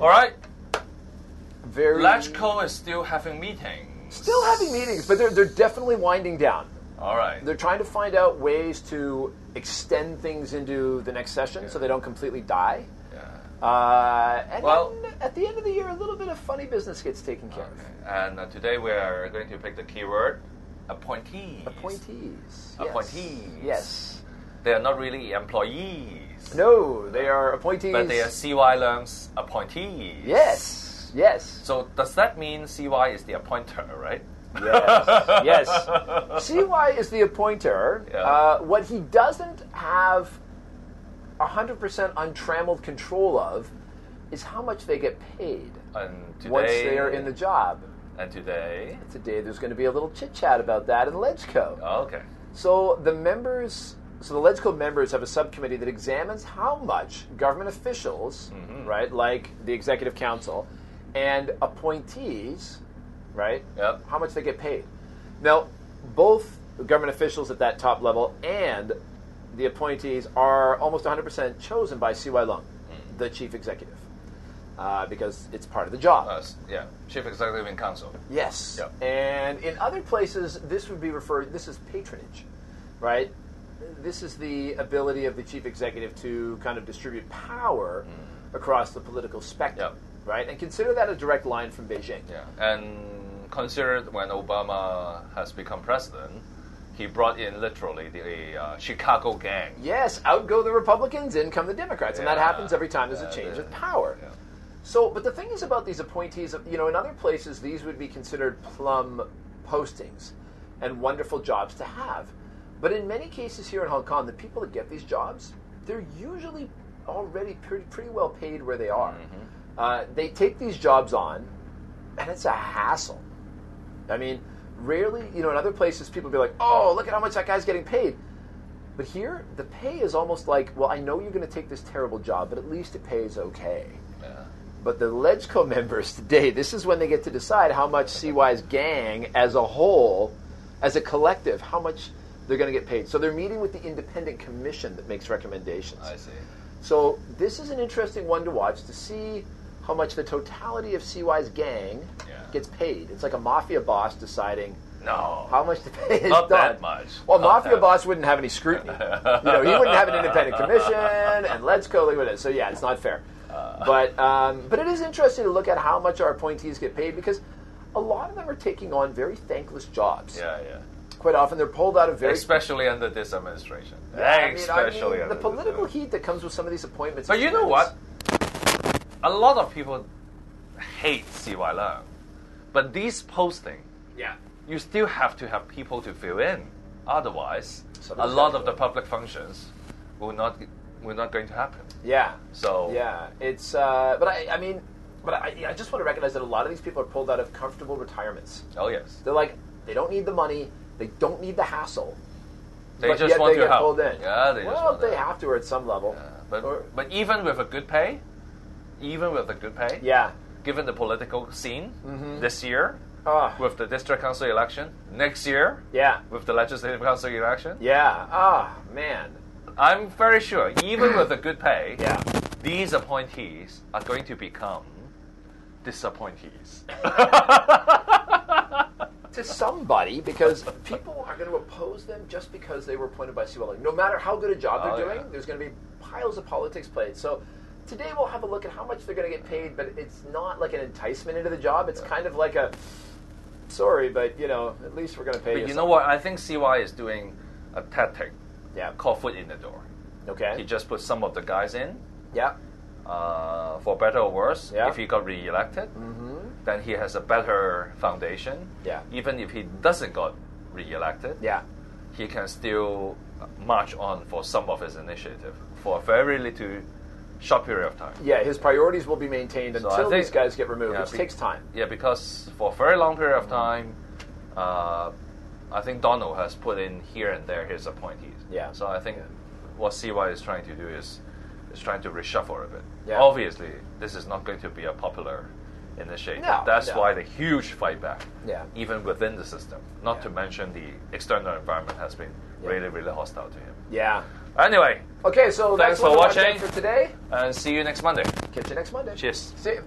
All right. LegCo is still having meetings. Still having meetings, but they're definitely winding down. All right. They're trying to find out ways to extend things into the next session so they don't completely die. And then at the end of the year, a little bit of funny business gets taken care of. And today we are going to pick the keyword, appointees. Appointees. Appointees. Yes. They are not really employees. No, they are appointees. But they are CY Leung's appointees. Yes. Yes. So does that mean CY is the appointer, right? Yes. Yes. CY is the appointer. Yeah. What he doesn't have 100% untrammeled control of is how much they get paid once they are in the job. And today there's going to be a little chit-chat about that in LegCo. Oh, okay. So the LegCo members have a subcommittee that examines how much government officials, right, like the Executive Council, and appointees, right, how much they get paid. Now, both government officials at that top level and the appointees are almost 100% chosen by CY Leung, the chief executive, because it's part of the job. Chief executive in council. Yes. Yep. And in other places, this is patronage, right? This is the ability of the chief executive to kind of distribute power across the political spectrum, right? And consider that a direct line from Beijing. Yeah. And consider when Obama has become president, he brought in literally the Chicago gang. Yes, out go the Republicans, in come the Democrats. And that happens every time there's a change of power. Yeah. So, but the thing is about these appointees, in other places, these would be considered plum postings and wonderful jobs to have. But in many cases here in Hong Kong, the people that get these jobs, they're usually already pretty well paid where they are. They take these jobs on, and it's a hassle. I mean, rarely, in other places, people be like, oh, look at how much that guy's getting paid. But here, the pay is almost like, well, I know you're going to take this terrible job, but at least it pays okay. Yeah. But the LegCo members today, this is when they get to decide how much CY's gang as a whole, as a collective, how much they're going to get paid. So they're meeting with the independent commission that makes recommendations. I see. So this is an interesting one to watch to see how much the totality of CY's gang gets paid. It's like a mafia boss deciding how much to pay his Not done. that much. Well, mafia boss wouldn't have any scrutiny. He wouldn't have an independent commission, and LegCo would. So yeah, it's not fair. But it is interesting to look at how much our appointees get paid, because a lot of them are taking on very thankless jobs. Yeah. Quite often they're pulled out of especially under this administration. The political heat that comes with some of these appointments. But you know what? A lot of people hate CY Leung, but these posting, you still have to have people to fill in. Otherwise, a lot of the public functions will not going to happen. Yeah. So it's but I just want to recognize that a lot of these people are pulled out of comfortable retirements. Oh yes. They're like, they don't need the money, they don't need the hassle. They just want to help. Pulled in. Yeah, they have to at some level. Yeah. But even with a good pay, given the political scene this year, with the district council election, next year, with the legislative council election, man, I'm very sure, even with a good pay, these appointees are going to become disappointees. To somebody, because people are going to oppose them just because they were appointed by CY Leung. No matter how good a job they're doing, there's going to be piles of politics played. So today we'll have a look at how much they're going to get paid, but it's not like an enticement into the job. It's kind of like a, sorry, but, at least we're going to pay you. But you know what? I think CY is doing a tactic called foot in the door. Okay. He just put some of the guys in. Yeah. For better or worse, if he got re-elected, then he has a better foundation. Yeah. Even if he doesn't got re-elected, he can still march on for some of his initiative for a very little short period of time. Yeah, his priorities will be maintained until these guys get removed, which takes time. Yeah, because for a very long period of time, I think Donald has put in here and there his appointees. Yeah. So I think what CY is trying to do is trying to reshuffle a bit. Yeah. Obviously, this is not going to be a popular initiative. That's why the huge fight back, even within the system. Not to mention the external environment has been really, really hostile to him. Yeah. Anyway. Okay, so thanks that's for watching for today. And see you next Monday. Catch you next Monday. Cheers. See you.